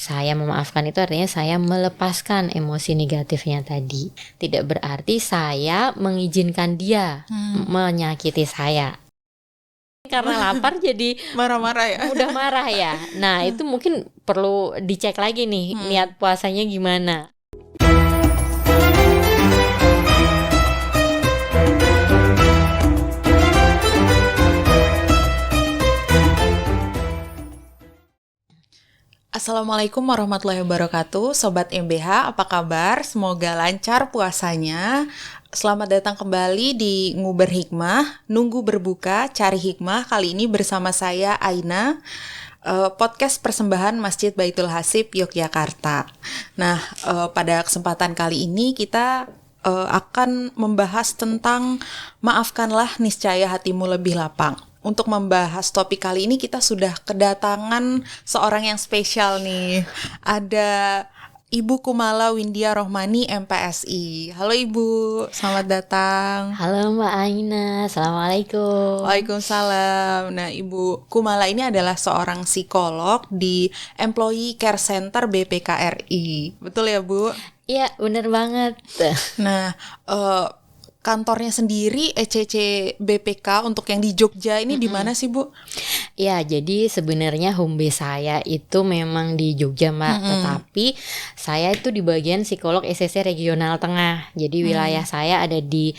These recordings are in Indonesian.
Saya memaafkan itu artinya saya melepaskan emosi negatifnya tadi. Tidak berarti saya mengizinkan dia menyakiti saya. Karena lapar jadi marah-marah ya. mudah marah ya. Nah, itu mungkin perlu dicek lagi nih niat puasanya gimana. Assalamualaikum warahmatullahi wabarakatuh, Sobat MBH, apa kabar? Semoga lancar puasanya. Selamat datang kembali di Nguber Hikmah, Nunggu Berbuka, Cari Hikmah. Kali ini bersama saya, Aina, podcast persembahan Masjid Baitul Hasib, Yogyakarta. Nah, pada kesempatan kali ini kita akan membahas tentang maafkanlah niscaya hatimu lebih lapang. Untuk membahas topik kali ini kita sudah kedatangan seorang yang spesial nih. Ada Ibu Kumala Windia Rohmani MPSI. Halo Ibu, selamat datang. Halo Mbak Aina, Assalamualaikum. Waalaikumsalam. Nah, Ibu Kumala ini adalah seorang psikolog di Employee Care Center BPKRI. Betul ya, Bu? Iya, bener banget. Nah, kantornya sendiri ECC BPK untuk yang di Jogja ini di mana sih, Bu? Ya, jadi sebenarnya home base saya itu memang di Jogja, Mbak. Tetapi saya itu di bagian psikolog ECC Regional Tengah. Jadi wilayah saya ada di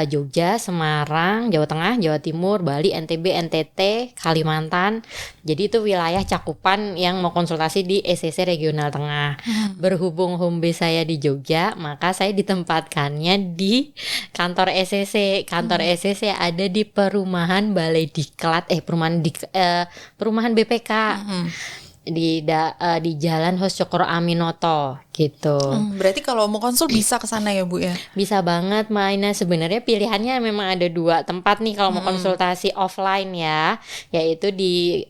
Jogja, Semarang, Jawa Tengah, Jawa Timur, Bali, NTB, NTT, Kalimantan. Jadi itu wilayah cakupan yang mau konsultasi di ECC Regional Tengah. Berhubung home base saya di Jogja, maka saya ditempatkannya di kantor ECC. Kantor ECC ada di perumahan Balai Diklat, perumahan BPK di Jalan Hos Cokro Aminoto gitu. Berarti kalau mau konsul bisa ke sana ya, Bu ya? Bisa banget, Maina. Sebenarnya pilihannya memang ada 2 tempat nih kalau mau konsultasi offline ya, yaitu di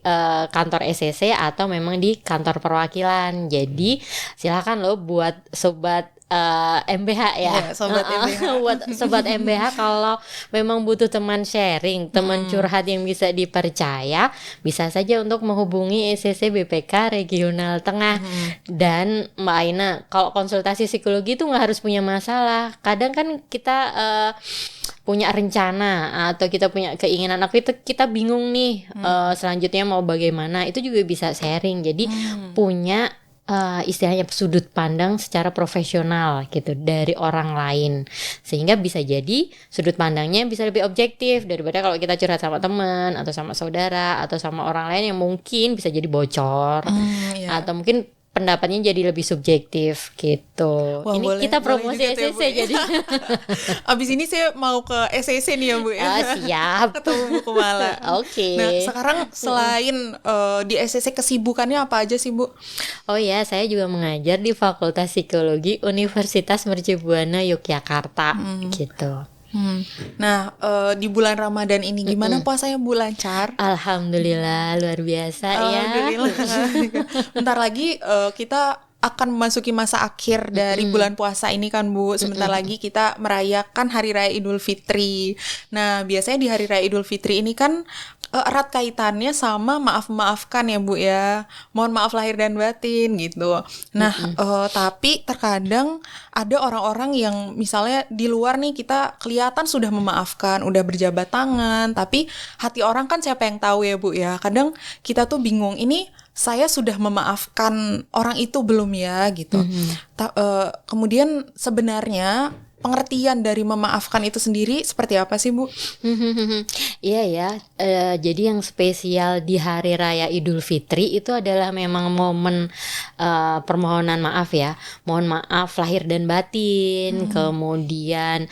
kantor ECC atau memang di kantor perwakilan. Jadi silakan loh buat sobat MBH ya, sobat MBH. Buat sobat MBH kalau memang butuh teman sharing, teman curhat yang bisa dipercaya, bisa saja untuk menghubungi ECC BPK Regional Tengah. Dan Mbak Aina, kalau konsultasi psikologi itu nggak harus punya masalah. Kadang kan kita punya rencana atau kita punya keinginan kita bingung nih selanjutnya mau bagaimana, itu juga bisa sharing. Jadi punya istilahnya sudut pandang secara profesional gitu dari orang lain, sehingga bisa jadi sudut pandangnya bisa lebih objektif daripada kalau kita curhat sama teman atau sama saudara atau sama orang lain yang mungkin bisa jadi bocor atau mungkin pendapatnya jadi lebih subjektif gitu. Wah, ini kita promosi ECC ya, jadi. Abis ini saya mau ke ECC nih ya, Bu ya. Siap. Ketemu Bu Kumala. Oke. Nah, sekarang selain di ECC kesibukannya apa aja sih, Bu? Oh ya, saya juga mengajar di Fakultas Psikologi Universitas Mercubuana Yogyakarta gitu. Nah, di bulan Ramadan ini gimana puasanya, Bu? Lancar? Alhamdulillah, luar biasa ya. Bentar lagi kita akan memasuki masa akhir dari bulan puasa ini kan, Bu. Sebentar lagi kita merayakan Hari Raya Idul Fitri. Nah, biasanya di Hari Raya Idul Fitri ini kan erat kaitannya sama maaf-maafkan ya, Bu ya. Mohon maaf lahir dan batin gitu. Nah, tapi terkadang ada orang-orang yang misalnya di luar nih kita kelihatan sudah memaafkan, udah berjabat tangan, tapi hati orang kan siapa yang tahu ya, Bu ya. Kadang kita tuh bingung, ini saya sudah memaafkan orang itu belum ya gitu. Kemudian sebenarnya pengertian dari memaafkan itu sendiri seperti apa sih, Bu? Iya ya, jadi yang spesial di Hari Raya Idul Fitri itu adalah memang momen permohonan maaf ya. Mohon maaf lahir dan batin, kemudian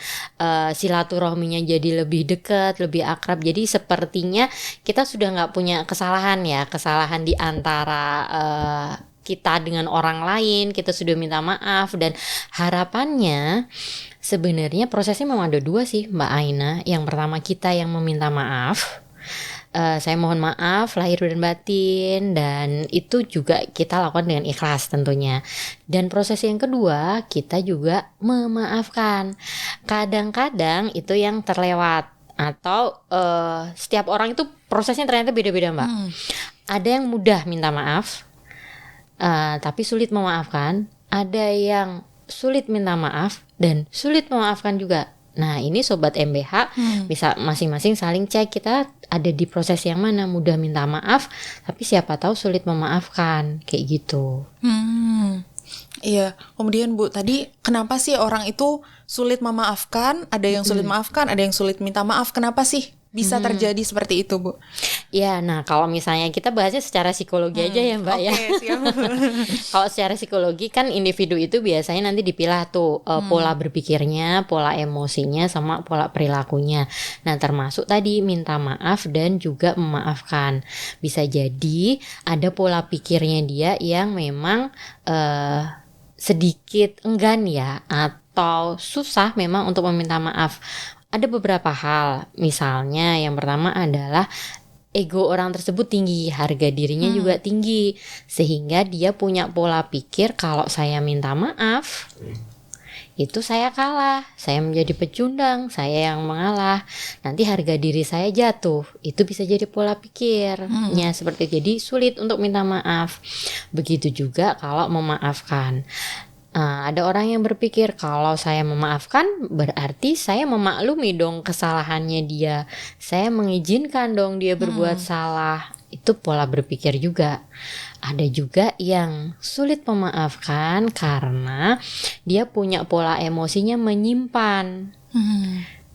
silaturahminya jadi lebih dekat, lebih akrab. Jadi sepertinya kita sudah nggak punya kesalahan ya, kesalahan di antara kita dengan orang lain, kita sudah minta maaf. Dan harapannya sebenarnya prosesnya memang ada 2 sih, Mbak Aina. Yang pertama kita yang meminta maaf, saya mohon maaf lahir dan batin, dan itu juga kita lakukan dengan ikhlas tentunya. Dan proses yang kedua kita juga memaafkan. Kadang-kadang itu yang terlewat, atau setiap orang itu prosesnya ternyata beda-beda, Mbak. Ada yang mudah minta maaf, tapi sulit memaafkan, ada yang sulit minta maaf dan sulit memaafkan juga. Nah, ini sobat MBH bisa masing-masing saling cek kita ada di proses yang mana, mudah minta maaf tapi siapa tahu sulit memaafkan, kayak gitu. Iya, kemudian Bu, tadi kenapa sih orang itu sulit memaafkan, ada yang sulit maafkan, ada yang sulit minta maaf, kenapa sih bisa terjadi seperti itu, Bu? Ya, nah kalau misalnya kita bahasnya secara psikologi aja ya Mbak ya. Oke, siap. Kalau secara psikologi kan individu itu biasanya nanti dipilah tuh pola berpikirnya, pola emosinya, sama pola perilakunya. Nah termasuk tadi minta maaf dan juga memaafkan. Bisa jadi ada pola pikirnya dia yang memang sedikit enggan ya, atau susah memang untuk meminta maaf. Ada beberapa hal, misalnya yang pertama adalah ego orang tersebut tinggi, harga dirinya juga tinggi, sehingga dia punya pola pikir kalau saya minta maaf itu saya kalah, saya menjadi pecundang, saya yang mengalah, nanti harga diri saya jatuh. Itu bisa jadi pola pikirnya seperti itu. Jadi sulit untuk minta maaf. Begitu juga kalau memaafkan. Ada orang yang berpikir kalau saya memaafkan berarti saya memaklumi dong kesalahannya dia, saya mengizinkan dong dia berbuat salah. Itu pola berpikir juga. Ada juga yang sulit memaafkan karena dia punya pola emosinya menyimpan.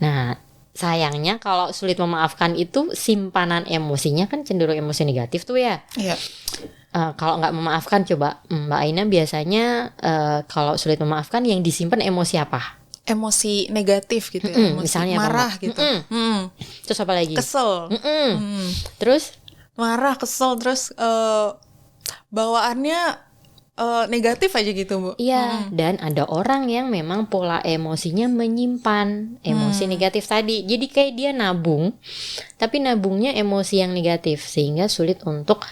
Nah sayangnya kalau sulit memaafkan itu simpanan emosinya kan cenderung emosi negatif tuh ya. Iya. Kalau nggak memaafkan, coba Mbak Aina biasanya kalau sulit memaafkan yang disimpan emosi apa? Emosi negatif gitu ya, emosi misalnya marah apa, gitu. Terus apa lagi? Kesel. Terus Marah, kesel, terus bawaannya negatif aja gitu, Bu. iya, dan ada orang yang memang pola emosinya menyimpan emosi negatif tadi. Jadi kayak dia nabung, tapi nabungnya emosi yang negatif sehingga sulit untuk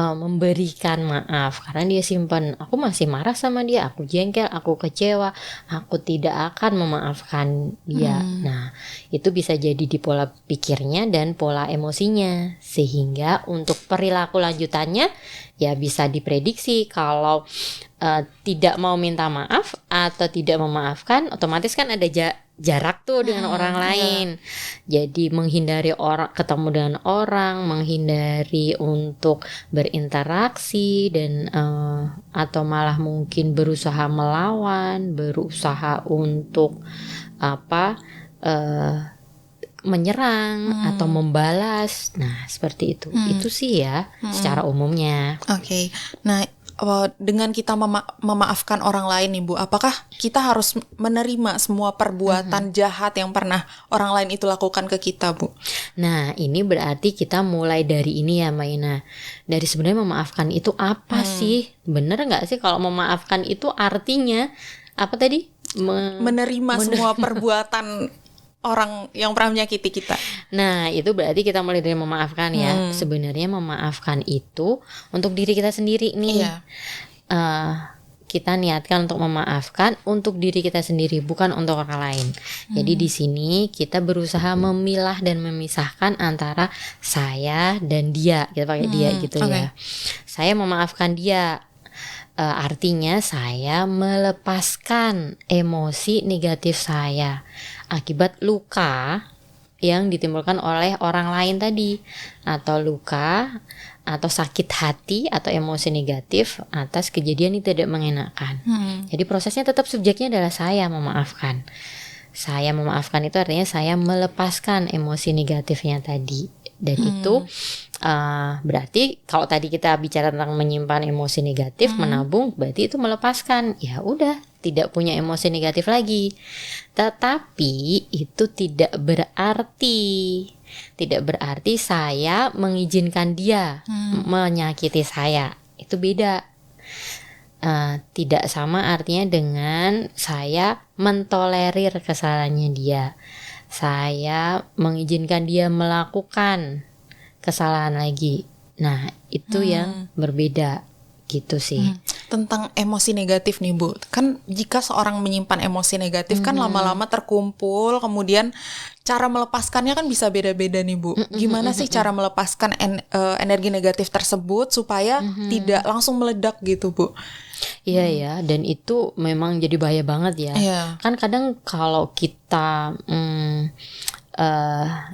memberikan maaf karena dia simpan. Aku masih marah sama dia, aku jengkel, aku kecewa, aku tidak akan memaafkan dia. Nah, itu bisa jadi di pola pikirnya dan pola emosinya, sehingga untuk perilaku lanjutannya ya bisa diprediksi. Kalau tidak mau minta maaf atau tidak memaafkan, otomatis kan ada jarak tuh dengan orang lain. Jadi menghindari orang, ketemu dengan orang, menghindari untuk berinteraksi dan atau malah mungkin berusaha melawan, berusaha untuk menyerang atau membalas. Nah, seperti itu. Itu sih ya secara umumnya. Oke. Nah, dengan kita memaafkan orang lain nih Bu, apakah kita harus menerima semua perbuatan jahat yang pernah orang lain itu lakukan ke kita, Bu? Nah, ini berarti kita mulai dari ini ya Mbak Ina. Dari sebenarnya memaafkan itu apa sih? Bener gak sih kalau memaafkan itu artinya apa tadi? Menerima semua perbuatan orang yang pernah menyakiti kita. Nah, itu berarti kita mulai dari memaafkan ya. Sebenarnya memaafkan itu untuk diri kita sendiri nih. Iya. Kita niatkan untuk memaafkan untuk diri kita sendiri, bukan untuk orang lain. Jadi di sini kita berusaha memilah dan memisahkan antara saya dan dia. Kita pakai dia gitu ya. Saya memaafkan dia. Artinya saya melepaskan emosi negatif saya akibat luka yang ditimbulkan oleh orang lain tadi, atau luka atau sakit hati atau emosi negatif atas kejadian yang tidak mengenakan. Jadi prosesnya tetap subjeknya adalah saya memaafkan. Saya memaafkan itu artinya saya melepaskan emosi negatifnya tadi. Dan itu berarti kalau tadi kita bicara tentang menyimpan emosi negatif, menabung, berarti itu melepaskan. Ya udah, tidak punya emosi negatif lagi. Tetapi itu tidak berarti saya mengizinkan dia menyakiti saya. Itu beda. Tidak sama artinya dengan saya mentolerir kesalahannya dia. Saya mengizinkan dia melakukan kesalahan lagi. Nah, itu yang berbeda gitu sih. tentang emosi negatif nih Bu. Kan jika seorang menyimpan emosi negatif kan lama-lama terkumpul, kemudian cara melepaskannya kan bisa beda-beda nih Bu. Gimana sih cara melepaskan energi negatif tersebut supaya tidak langsung meledak gitu Bu? Iya ya, dan itu memang jadi bahaya banget ya. Iya. Kan kadang kalau kita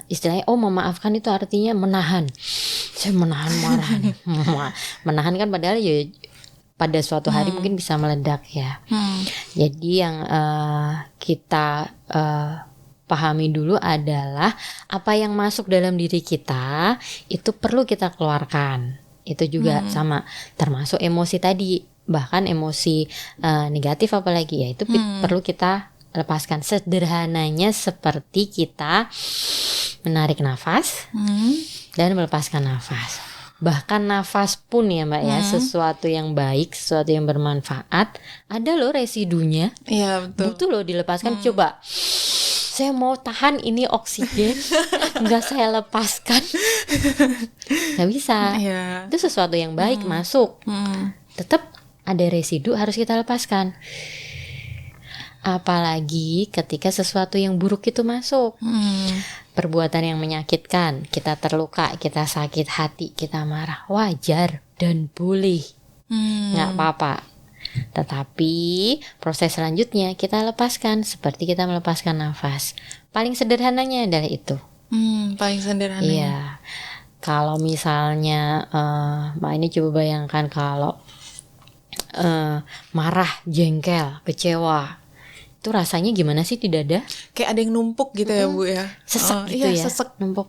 istilahnya memaafkan itu artinya menahan. Saya menahan marah nih. Menahan kan padahal ya pada suatu hari mungkin bisa meledak ya. Jadi yang kita pahami dulu adalah apa yang masuk dalam diri kita itu perlu kita keluarkan. Itu juga sama, termasuk emosi tadi, bahkan emosi negatif apalagi ya itu perlu kita lepaskan. Sederhananya seperti kita menarik nafas dan melepaskan nafas. Bahkan nafas pun ya Mbak ya, sesuatu yang baik, sesuatu yang bermanfaat, ada loh residunya. Iya betul. Butuh loh dilepaskan. Coba, saya mau tahan ini oksigen, nggak saya lepaskan, nggak bisa. Iya. Itu sesuatu yang baik masuk, tetap ada residu harus kita lepaskan. Apalagi ketika sesuatu yang buruk itu masuk. Perbuatan yang menyakitkan, kita terluka, kita sakit hati, kita marah, wajar dan boleh, nggak apa-apa. Tetapi proses selanjutnya kita lepaskan seperti kita melepaskan nafas. Paling sederhananya adalah itu. Paling sederhananya. Iya. Kalau misalnya Mbak ini coba bayangkan kalau marah, jengkel, kecewa, itu rasanya gimana sih di dada? Kayak ada yang numpuk gitu ya Bu ya. Sesek gitu ya, sesek. numpuk.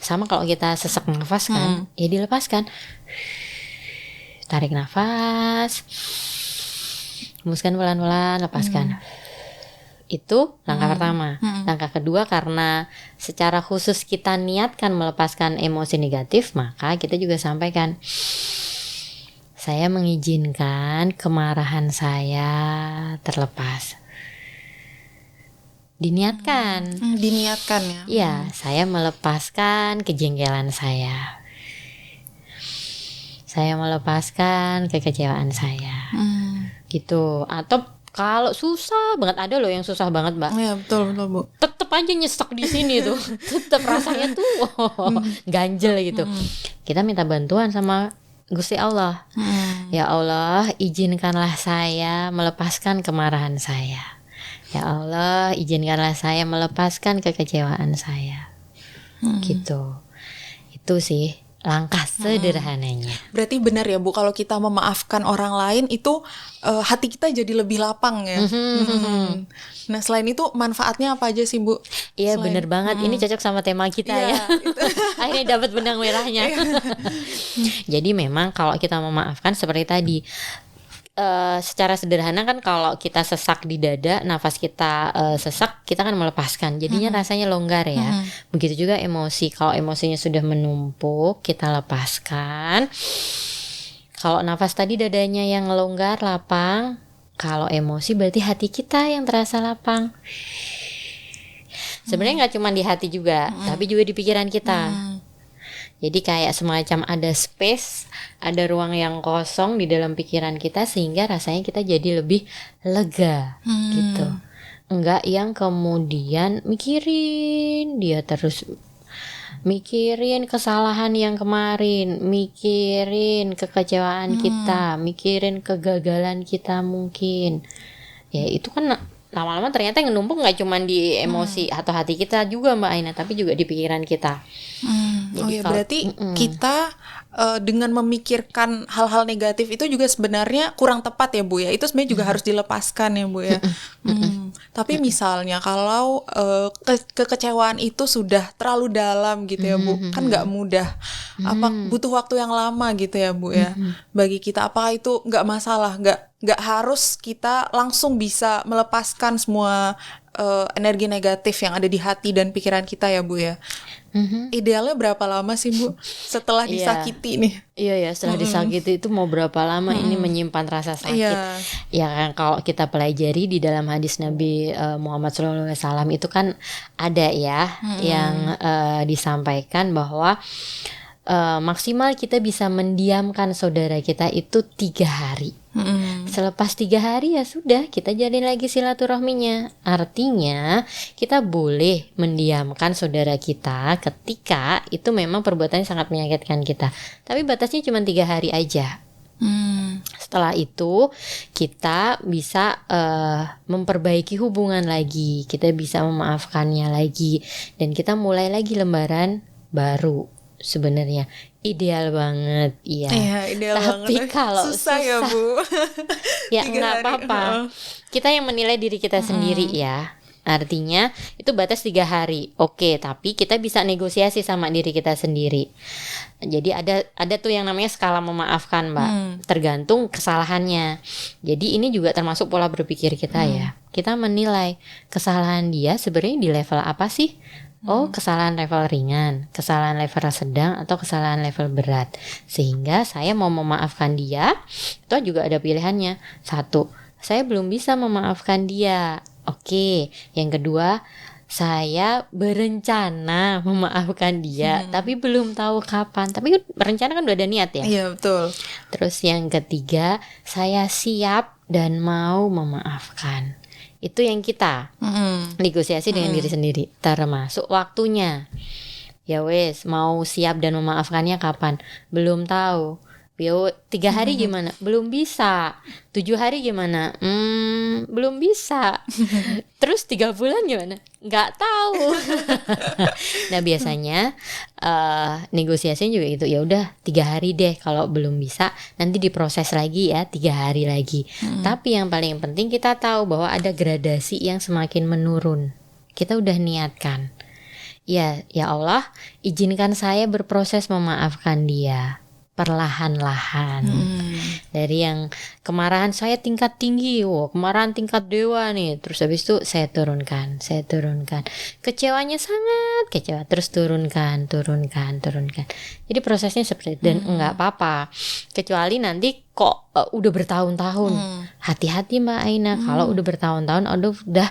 Sama kalau kita sesek nafas kan, ya dilepaskan. Tarik nafas, hembuskan pelan-pelan, lepaskan. Itu langkah pertama. Langkah kedua, karena secara khusus kita niatkan melepaskan emosi negatif, maka kita juga sampaikan, saya mengizinkan kemarahan saya terlepas. Diniatkan. Diniatkan ya. Iya, saya melepaskan kejengkelan saya. Saya melepaskan kekecewaan saya. Gitu. Atau kalau susah banget, ada loh yang susah banget Mbak. Iya betul Bu. Tetep aja nyesek di sini tuh. Tetep rasanya tuh ganjel gitu. Kita minta bantuan sama Gusti Allah. Ya Allah, izinkanlah saya melepaskan kemarahan saya. Ya Allah, izinkanlah saya melepaskan kekecewaan saya. Gitu. Itu sih langkah sederhananya. Berarti benar ya Bu, kalau kita memaafkan orang lain itu hati kita jadi lebih lapang ya. Nah selain itu manfaatnya apa aja sih Bu? Iya bener banget, ini cocok sama tema kita ya. Akhirnya dapat benang merahnya. Jadi memang kalau kita memaafkan seperti tadi, secara sederhana kan kalau kita sesak di dada, nafas kita sesak, kita kan melepaskan, jadinya rasanya longgar ya. Begitu juga emosi, kalau emosinya sudah menumpuk, kita lepaskan. Kalau nafas tadi dadanya yang longgar, lapang. Kalau emosi berarti hati kita yang terasa lapang. Sebenarnya nggak cuma di hati juga, tapi juga di pikiran kita. Jadi kayak semacam ada space, ada ruang yang kosong di dalam pikiran kita, sehingga rasanya kita jadi lebih lega gitu. Enggak yang kemudian mikirin dia terus, mikirin kesalahan yang kemarin, mikirin kekecewaan kita, mikirin kegagalan kita mungkin. Ya itu kan lama-lama ternyata yang numpuk nggak cuma di emosi atau hati kita juga Mbak Aina, tapi juga di pikiran kita. Jadi berarti kita dengan memikirkan hal-hal negatif itu juga sebenarnya kurang tepat ya Bu ya. Itu sebenarnya juga harus dilepaskan ya Bu ya. Tapi misalnya kalau kekecewaan itu sudah terlalu dalam gitu ya Bu, kan nggak mudah. Butuh waktu yang lama gitu ya Bu ya. Bagi kita apakah itu nggak masalah, nggak harus kita langsung bisa melepaskan semua energi negatif yang ada di hati dan pikiran kita ya Bu ya. Idealnya berapa lama sih Bu setelah disakiti nih? Iya ya, setelah disakiti itu mau berapa lama ini menyimpan rasa sakit? Ya kan kalau kita pelajari di dalam hadis Nabi Muhammad SAW itu kan ada ya yang disampaikan bahwa maksimal kita bisa mendiamkan saudara kita itu 3 hari. Selepas 3 hari ya sudah, kita jalin lagi silaturahminya. Artinya kita boleh mendiamkan saudara kita ketika itu memang perbuatannya sangat menyakitkan kita. Tapi batasnya cuma 3 hari aja. Setelah itu kita bisa memperbaiki hubungan lagi, kita bisa memaafkannya lagi, dan kita mulai lagi lembaran baru. Sebenarnya ideal banget, iya. Iya, ideal Tapi banget. kalau susah ya, Bu. ya 3 nggak hari. apa-apa. Kita yang menilai diri kita sendiri ya. Artinya itu batas 3 hari. Oke, tapi kita bisa negosiasi sama diri kita sendiri. Jadi ada tuh yang namanya skala memaafkan, Mbak. Tergantung kesalahannya. Jadi ini juga termasuk pola berpikir kita ya. Kita menilai kesalahan dia sebenarnya di level apa sih? Oh, kesalahan level ringan, kesalahan level sedang, atau kesalahan level berat. Sehingga saya mau memaafkan dia, itu juga ada pilihannya. 1, saya belum bisa memaafkan dia. Oke, yang kedua, saya berencana memaafkan dia, tapi belum tahu kapan. Tapi berencana kan udah ada niat ya. Iya, betul. Terus yang ketiga, saya siap dan mau memaafkan. Itu yang kita negosiasi dengan diri sendiri, termasuk waktunya. Ya wes, mau siap dan memaafkannya kapan? Belum tahu. Yo, 3 hari gimana? Belum bisa. 7 hari gimana? Belum bisa. Terus 3 bulan gimana? Nggak tahu. Nah biasanya negosiasinya juga gitu. Ya udah 3 hari deh. Kalau belum bisa nanti diproses lagi ya 3 hari lagi. Tapi yang paling penting kita tahu bahwa ada gradasi yang semakin menurun. Kita udah niatkan. Ya Allah, izinkan saya berproses memaafkan dia perlahan-lahan. Dari yang kemarahan saya tingkat tinggi, kemarahan tingkat dewa nih, terus habis itu saya turunkan. Kecewanya sangat kecewa, terus turunkan. Jadi prosesnya seperti itu, dan enggak apa-apa. Kecuali nanti kok udah bertahun-tahun. Hati-hati Mbak Aina, kalau udah bertahun-tahun, udah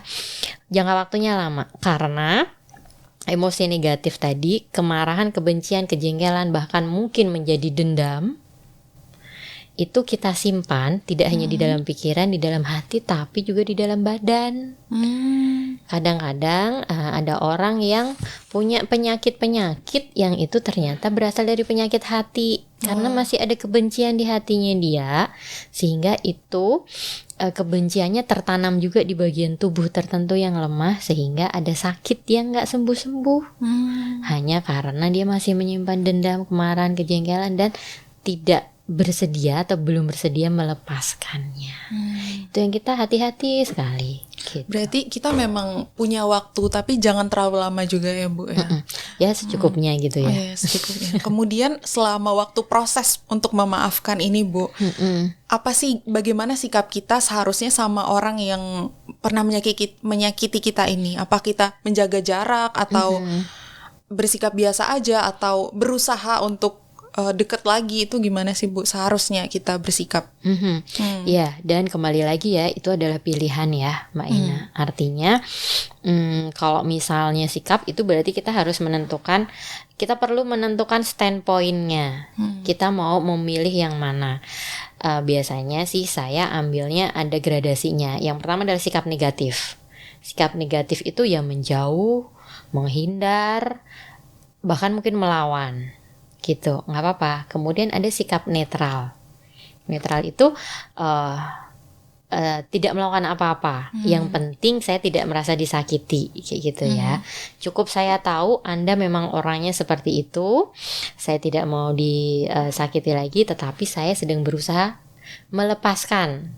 jangka waktunya lama, karena emosi negatif tadi, kemarahan, kebencian, kejengkelan, bahkan mungkin menjadi dendam, itu kita simpan tidak hanya di dalam pikiran, di dalam hati, tapi juga di dalam badan. Kadang-kadang ada orang yang punya penyakit-penyakit yang itu ternyata berasal dari penyakit hati, karena masih ada kebencian di hatinya dia, sehingga itu kebenciannya tertanam juga di bagian tubuh tertentu yang lemah, sehingga ada sakit yang nggak sembuh-sembuh, hanya karena dia masih menyimpan dendam, kemarahan, kejengkelan, dan tidak bersedia atau belum bersedia melepaskannya. Itu yang kita hati-hati sekali gitu. Berarti kita memang punya waktu, tapi jangan terlalu lama juga ya, Bu ya. Ya secukupnya gitu ya. Iya, secukupnya. Kemudian selama waktu proses untuk memaafkan ini, Bu, apa sih, bagaimana sikap kita seharusnya sama orang yang pernah menyakiti kita ini? Apa kita menjaga jarak, atau bersikap biasa aja, atau berusaha untuk deket lagi? Itu gimana sih, Bu, seharusnya kita bersikap? Ya, dan kembali lagi ya, itu adalah pilihan ya Mbak Ina. Artinya kalau misalnya sikap, itu berarti kita harus menentukan, kita perlu menentukan standpointnya. Kita mau memilih yang mana. Biasanya sih saya ambilnya ada gradasinya. Yang pertama adalah sikap negatif. Sikap negatif itu ya menjauh, menghindar, bahkan mungkin melawan gitu, nggak apa-apa. Kemudian ada sikap netral. Netral itu tidak melakukan apa-apa. Yang penting saya tidak merasa disakiti, kayak gitu ya. Cukup saya tahu Anda memang orangnya seperti itu, saya tidak mau disakiti lagi, tetapi saya sedang berusaha melepaskan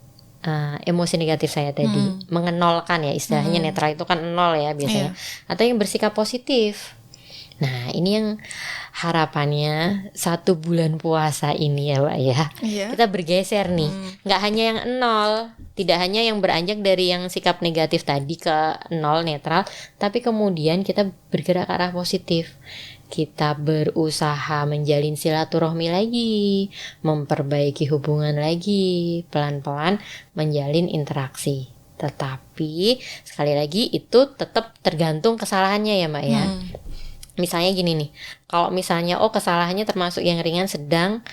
emosi negatif saya tadi, mengenolkan ya, istilahnya netral itu kan 0 ya biasanya. Atau yang bersikap positif. Nah ini yang harapannya 1 bulan puasa ini ya Mbak ya, kita bergeser nih, nggak hanya yang 0, tidak hanya yang beranjak dari yang sikap negatif tadi ke 0 netral, tapi kemudian kita bergerak ke arah positif. Kita berusaha menjalin silaturahmi lagi, memperbaiki hubungan lagi, pelan-pelan menjalin interaksi. Tetapi sekali lagi itu tetap tergantung kesalahannya ya Mbak ya. Misalnya gini nih, kalau misalnya kesalahannya termasuk yang ringan sedang,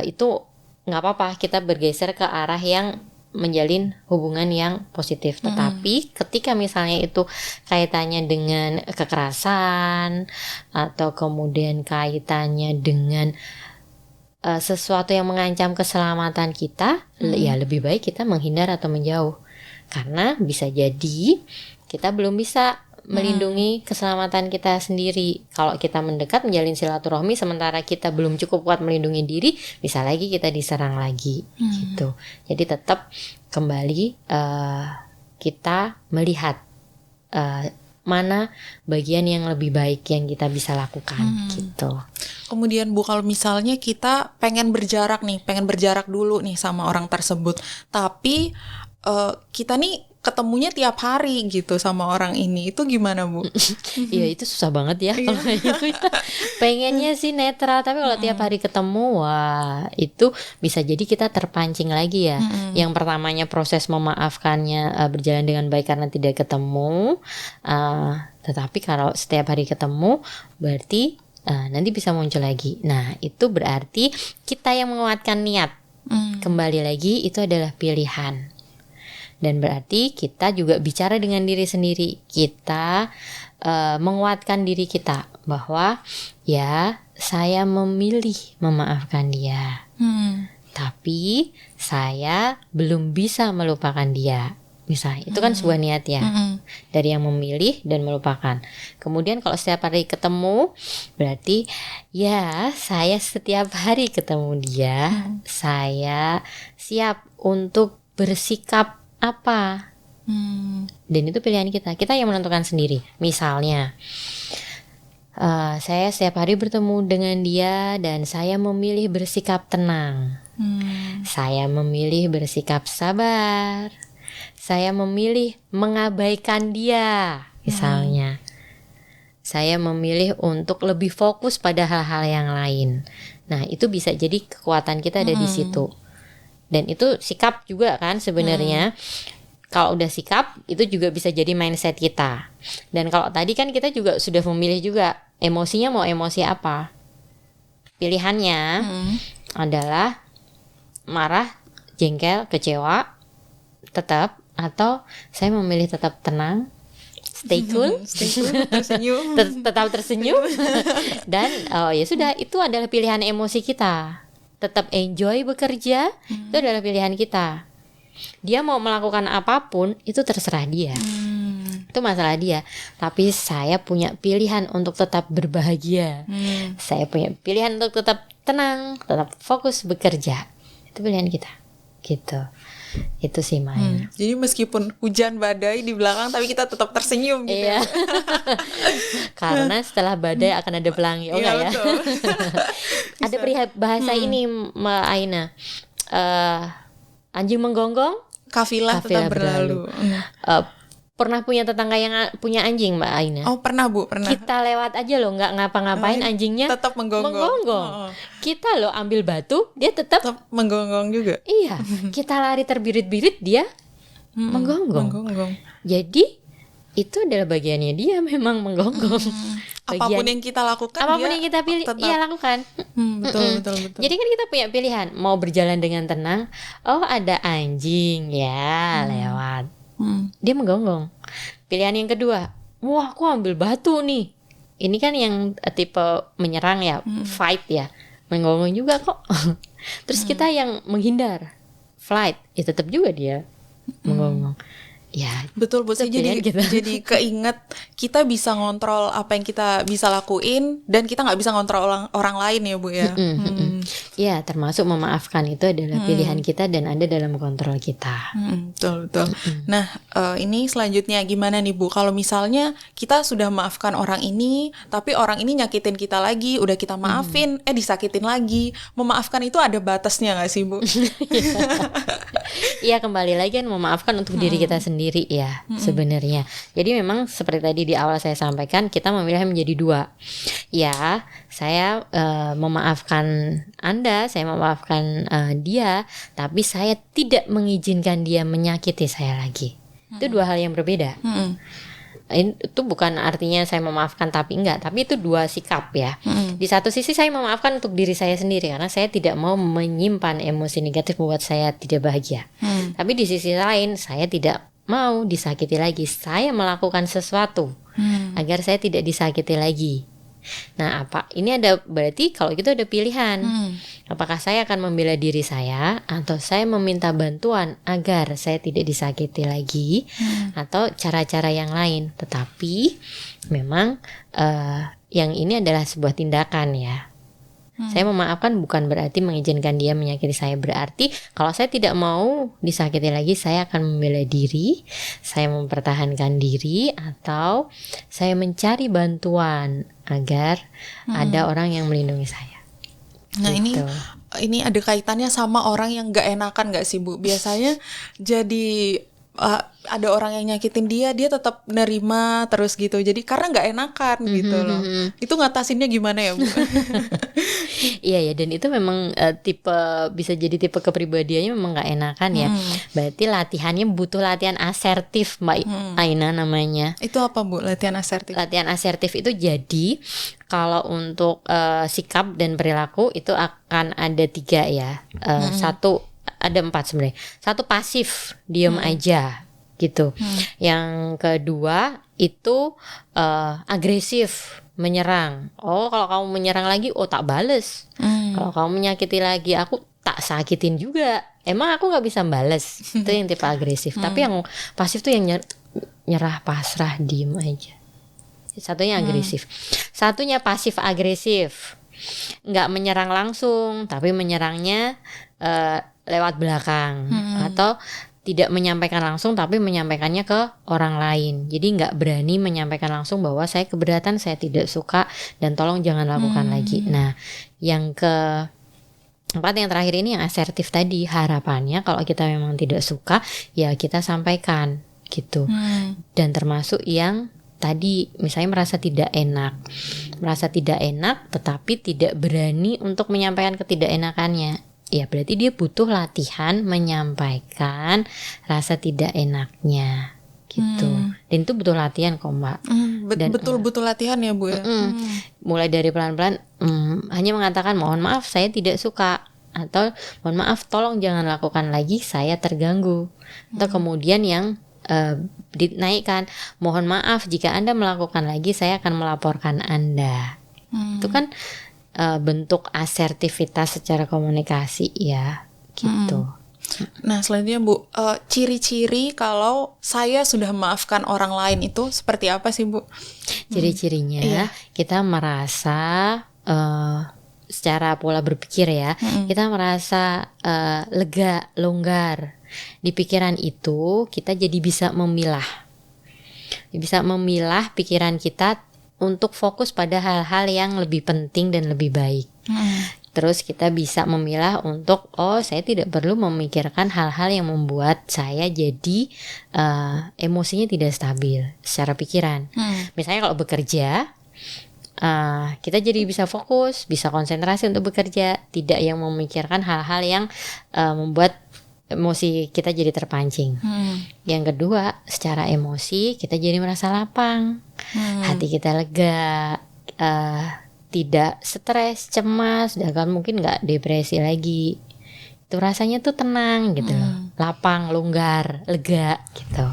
itu nggak apa-apa, kita bergeser ke arah yang menjalin hubungan yang positif. Tetapi ketika misalnya itu kaitannya dengan kekerasan atau kemudian kaitannya dengan sesuatu yang mengancam keselamatan kita, ya lebih baik kita menghindar atau menjauh. Karena bisa jadi kita belum bisa melindungi keselamatan kita sendiri. Kalau kita mendekat menjalin silaturahmi sementara kita belum cukup kuat melindungi diri, bisa lagi kita diserang lagi gitu. Jadi tetap kembali kita melihat mana bagian yang lebih baik yang kita bisa lakukan gitu. Kemudian Bu, kalau misalnya kita pengen berjarak dulu nih sama orang tersebut, tapi kita nih ketemunya tiap hari gitu sama orang ini, itu gimana Bu? Iya itu susah banget ya kalau itu ya. Pengennya sih netral, tapi kalau tiap hari ketemu, wah itu bisa jadi kita terpancing lagi ya. Yang pertamanya proses memaafkannya berjalan dengan baik karena tidak ketemu, tetapi kalau setiap hari ketemu berarti nanti bisa muncul lagi. Nah itu berarti kita yang menguatkan niat. Kembali lagi itu adalah pilihan. Dan berarti kita juga bicara dengan diri sendiri. Kita menguatkan diri kita bahwa ya saya memilih memaafkan dia. Tapi saya belum bisa melupakan dia. Misalnya itu kan sebuah niat ya. Dari yang memilih dan melupakan. Kemudian kalau setiap hari ketemu, berarti ya saya setiap hari ketemu dia, saya siap untuk bersikap apa. Dan itu pilihan kita yang menentukan sendiri. Misalnya saya setiap hari bertemu dengan dia dan saya memilih bersikap tenang. Saya memilih bersikap sabar. Saya memilih mengabaikan dia. Misalnya saya memilih untuk lebih fokus pada hal-hal yang lain. Nah itu bisa jadi kekuatan kita ada di situ. Dan itu sikap juga kan sebenarnya. Kalau udah sikap itu juga bisa jadi mindset kita. Dan kalau tadi kan kita juga sudah memilih juga emosinya mau emosi apa. Pilihannya adalah marah, jengkel, kecewa tetap, atau saya memilih tetap tenang, stay cool, tersenyum. tetap tersenyum. Dan ya sudah, itu adalah pilihan emosi kita. Tetap enjoy bekerja, itu adalah pilihan kita. Dia mau melakukan apapun itu terserah dia. Itu masalah dia. Tapi saya punya pilihan untuk tetap berbahagia. Saya punya pilihan untuk tetap tenang, tetap fokus bekerja. Itu pilihan kita. Gitu. Itu sih Maya. Jadi meskipun hujan badai di belakang, tapi kita tetap tersenyum gitu. Iya. Karena setelah badai akan ada pelangi. Iya, ya. Ada bahasa ini Mbak Aina. Anjing menggonggong, kafilah tetap berlalu. Pernah punya tetangga yang punya anjing Mbak Aina? Oh pernah Bu, pernah. Kita lewat aja loh, nggak ngapa-ngapain, anjingnya tetap menggonggong. Kita loh ambil batu, dia tetap menggonggong juga. Iya, kita lari terbirit-birit, dia menggonggong. Jadi itu adalah bagiannya dia memang menggonggong. Apapun yang kita lakukan, apapun yang kita pilih, iya lakukan. Betul. Jadi kan kita punya pilihan, mau berjalan dengan tenang. Oh ada anjing ya lewat. Dia menggonggong. Pilihan yang kedua, wah aku ambil batu nih. Ini kan yang tipe menyerang ya, fight ya, menggonggong juga kok. Terus kita yang menghindar, flight, ya tetap juga dia menggonggong. Ya betul Bu, jadi keinget kita bisa ngontrol apa yang kita bisa lakuin dan kita nggak bisa ngontrol orang lain ya Bu ya. Ya termasuk memaafkan itu adalah pilihan kita dan ada dalam kontrol kita. Betul. Nah ini selanjutnya gimana nih Bu, kalau misalnya kita sudah maafkan orang ini tapi orang ini nyakitin kita lagi, udah kita maafin disakitin lagi, memaafkan itu ada batasnya nggak sih Bu? Iya kembali lagi kan memaafkan untuk diri kita sendiri ya sebenarnya. Jadi memang seperti tadi di awal saya sampaikan, kita memilih menjadi dua. Ya saya memaafkan Anda, saya memaafkan dia, tapi saya tidak mengizinkan dia menyakiti saya lagi. Itu dua hal yang berbeda. itu bukan artinya saya memaafkan tapi enggak, tapi itu dua sikap ya. Di satu sisi saya memaafkan untuk diri saya sendiri karena saya tidak mau menyimpan emosi negatif membuat saya tidak bahagia. Tapi di sisi lain saya tidak mau disakiti lagi. Saya melakukan sesuatu agar saya tidak disakiti lagi. Nah, ini ada berarti kalau gitu ada pilihan. Apakah saya akan membela diri saya atau saya meminta bantuan agar saya tidak disakiti lagi atau cara-cara yang lain. Tetapi memang yang ini adalah sebuah tindakan ya. Saya memaafkan bukan berarti mengizinkan dia menyakiti saya. Berarti kalau saya tidak mau disakiti lagi, saya akan membela diri, saya mempertahankan diri, atau saya mencari bantuan agar ada orang yang melindungi saya. Nah gitu. ini ada kaitannya sama orang yang gak enakan gak sih Bu? Biasanya jadi ada orang yang nyakitin dia tetap nerima terus gitu. Jadi karena gak enakan gitu loh. Itu ngatasinnya gimana ya Bu? Iya ya, dan itu memang bisa jadi tipe kepribadiannya memang gak enakan ya. Berarti latihannya butuh latihan asertif Mbak Aina namanya. Itu apa Bu latihan asertif? Latihan asertif itu jadi kalau untuk sikap dan perilaku itu akan ada 3 ya. Satu, ada 4 sebenarnya. Satu pasif, diem aja gitu. Yang kedua itu agresif, menyerang. Oh, kalau kamu menyerang lagi, tak bales. Kalau kamu menyakiti lagi, aku tak sakitin juga. Emang aku nggak bisa bales. Itu yang tipe agresif. Tapi yang pasif tuh yang nyerah, pasrah, diem aja. Satunya agresif. Satunya pasif agresif, nggak menyerang langsung, tapi menyerangnya lewat belakang atau tidak menyampaikan langsung tapi menyampaikannya ke orang lain. Jadi nggak berani menyampaikan langsung bahwa saya keberatan, saya tidak suka dan tolong jangan lakukan lagi. Nah, yang keempat yang terakhir ini yang asertif tadi, harapannya kalau kita memang tidak suka ya kita sampaikan gitu. Dan termasuk yang tadi misalnya merasa tidak enak tetapi tidak berani untuk menyampaikan ketidakenakannya. Ya berarti dia butuh latihan menyampaikan rasa tidak enaknya gitu. Dan itu butuh latihan kok Mbak. Betul latihan ya Bu ya. Mulai dari pelan-pelan hanya mengatakan mohon maaf saya tidak suka, atau mohon maaf tolong jangan lakukan lagi saya terganggu. Atau kemudian yang dinaikkan, mohon maaf jika Anda melakukan lagi saya akan melaporkan Anda. Itu kan bentuk asertivitas secara komunikasi ya gitu. Nah selanjutnya Bu, ciri-ciri kalau saya sudah memaafkan orang lain itu seperti apa sih Bu? Ciri-cirinya kita merasa secara pola berpikir ya, kita merasa lega, longgar. Di pikiran itu kita jadi bisa memilah pikiran kita untuk fokus pada hal-hal yang lebih penting dan lebih baik. Terus kita bisa memilah untuk saya tidak perlu memikirkan hal-hal yang membuat saya jadi emosinya tidak stabil secara pikiran. Misalnya kalau bekerja, kita jadi bisa fokus, bisa konsentrasi untuk bekerja, tidak yang memikirkan hal-hal yang membuat emosi kita jadi terpancing. Yang kedua, secara emosi kita jadi merasa lapang, hati kita lega, tidak stres, cemas, bahkan mungkin nggak depresi lagi. Itu rasanya tuh tenang gitu, lapang, longgar, lega gitu.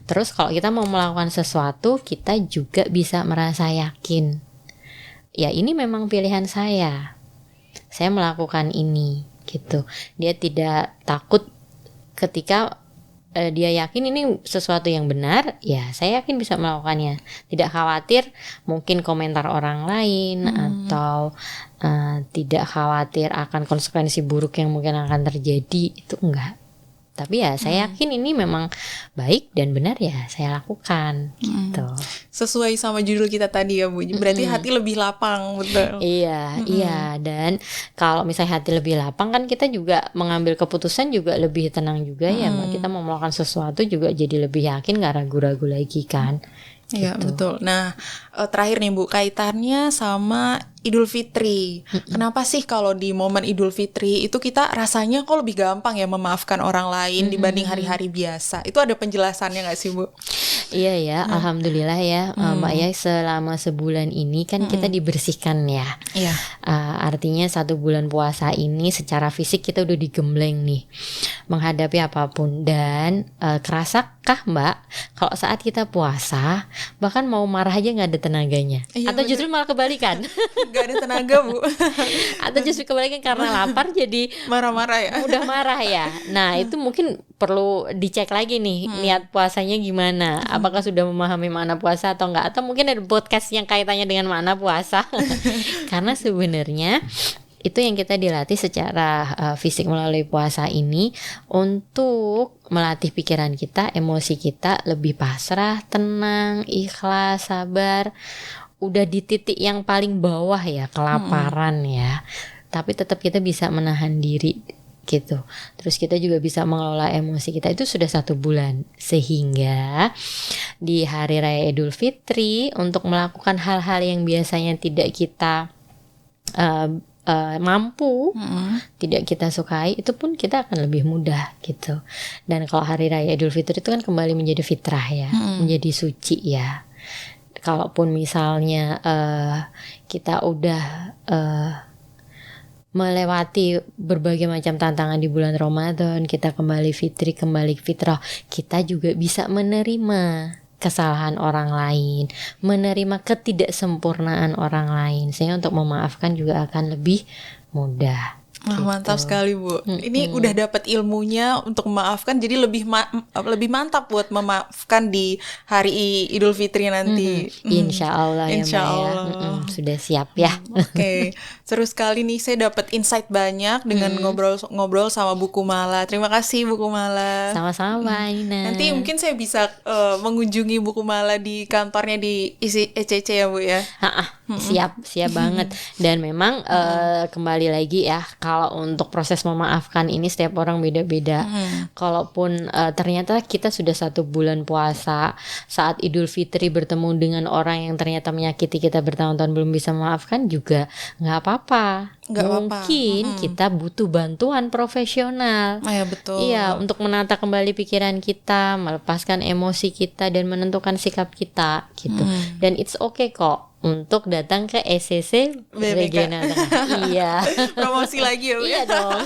Terus kalau kita mau melakukan sesuatu, kita juga bisa merasa yakin. Ya ini memang pilihan saya melakukan ini. Gitu. Dia tidak takut ketika dia yakin ini sesuatu yang benar, ya saya yakin bisa melakukannya. Tidak khawatir mungkin komentar orang lain atau tidak khawatir akan konsekuensi buruk yang mungkin akan terjadi, itu enggak. Tapi ya saya yakin ini memang baik dan benar ya saya lakukan gitu. Sesuai sama judul kita tadi ya Bu. Berarti hati lebih lapang, betul. Iya, dan kalau misalnya hati lebih lapang kan kita juga mengambil keputusan juga lebih tenang juga ya. Kita mau melakukan sesuatu juga jadi lebih yakin, gak ragu-ragu lagi kan. Iya gitu. Betul. Nah terakhir nih Bu, kaitannya sama Idul Fitri. Kenapa sih kalau di momen Idul Fitri itu kita rasanya kok lebih gampang ya memaafkan orang lain dibanding hari-hari biasa? Itu ada penjelasannya nggak sih, Bu? Iya ya, alhamdulillah ya, Mbak ya, selama sebulan ini kan kita dibersihkan ya. Iya. Artinya 1 bulan puasa ini secara fisik kita udah digembleng nih menghadapi apapun. Dan kerasakah Mbak kalau saat kita puasa bahkan mau marah aja nggak ada tenaganya? Iya, Atau justru malah kebalikan? Gak ada tenaga, Bu. Atau justru kebalikan karena lapar jadi Marah-marah ya. mudah marah ya. Nah itu mungkin perlu dicek lagi nih niat puasanya gimana. Apakah sudah memahami makna puasa atau enggak? Atau mungkin ada podcast yang kaitannya dengan makna puasa. Karena sebenarnya itu yang kita dilatih secara fisik melalui puasa ini untuk melatih pikiran kita, emosi kita lebih pasrah, tenang, ikhlas, sabar. Udah di titik yang paling bawah ya, kelaparan ya, tapi tetap kita bisa menahan diri gitu. Terus kita juga bisa mengelola emosi kita. Itu sudah 1 bulan, sehingga di hari raya Idul Fitri untuk melakukan hal-hal yang biasanya tidak kita mampu, tidak kita sukai, itu pun kita akan lebih mudah gitu. Dan kalau hari raya Idul Fitri itu kan kembali menjadi fitrah ya, menjadi suci ya. Kalaupun misalnya kita udah melewati berbagai macam tantangan di bulan Ramadan, kita kembali fitri, kembali fitrah, kita juga bisa menerima kesalahan orang lain, menerima ketidaksempurnaan orang lain, sehingga untuk memaafkan juga akan lebih mudah. Wah, mantap sekali, Bu. Ini udah dapat ilmunya untuk memaafkan, jadi lebih mantap buat memaafkan di hari Idul Fitri nanti. Insya Allah ya, Insya Mbak ya. Allah. Sudah siap ya. Oke, seru sekali nih, saya dapat insight banyak dengan ngobrol sama Bu Kumala. Terima kasih, Bu Kumala. Sama-sama, Mbak Aina. Nanti mungkin saya bisa mengunjungi Bu Kumala di kantornya di ECC ya, Bu ya. Siap banget. Dan memang kembali lagi ya, kalau untuk proses memaafkan ini setiap orang beda-beda. Kalaupun ternyata kita sudah 1 bulan puasa, saat Idul Fitri bertemu dengan orang yang ternyata menyakiti kita bertahun-tahun belum bisa memaafkan juga nggak apa-apa. Mungkin kita butuh bantuan profesional. Ya, betul. Iya, untuk menata kembali pikiran kita, melepaskan emosi kita dan menentukan sikap kita gitu. Dan it's okay kok untuk datang ke ECC Regional Tengah. Iya. Promosi lagi ya, Bu. Iya dong.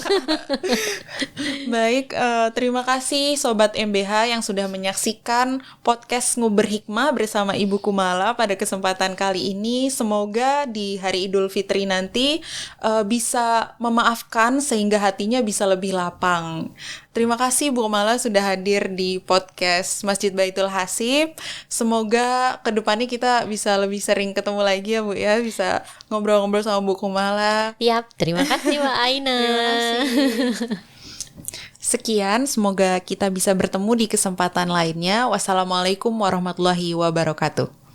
Baik, terima kasih Sobat MBH yang sudah menyaksikan podcast Nguber Hikmah bersama Ibu Kumala pada kesempatan kali ini. Semoga di hari Idul Fitri nanti bisa memaafkan sehingga hatinya bisa lebih lapang. Terima kasih Bu Kumala sudah hadir di podcast Masjid Baitul Hasib. Semoga kedepannya kita bisa lebih sering ketemu lagi ya, Bu ya. Bisa ngobrol-ngobrol sama Bu Kumala. Siap, terima kasih Mbak Aina. Terima kasih. Sekian, semoga kita bisa bertemu di kesempatan lainnya. Wassalamualaikum warahmatullahi wabarakatuh.